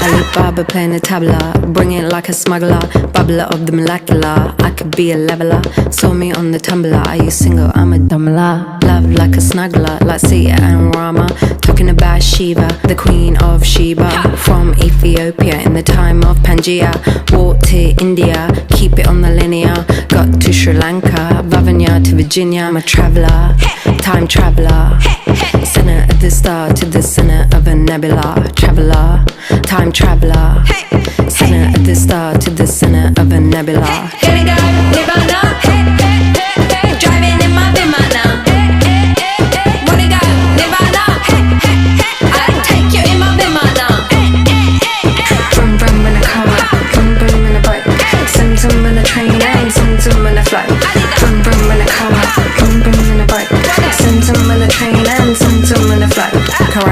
Alibaba playing the tabla, bring it like a smuggler, bubbler of the molecular. I could be a leveler, saw me on the tumbler. Are you single? I'm a dumbler. Love like a snuggler, like Sita and Rama. Talking about Shiva, the queen of Sheba. From Ethiopia in the time of Pangaea. Walked to India, keep it on the linear. Got to Sri Lanka, Vavanya to Virginia. I'm a traveller, time traveller. Center of the star to the center of a nebula. Traveller, time traveller. Center of the star to the center of a nebula. Can it go? Nirvana.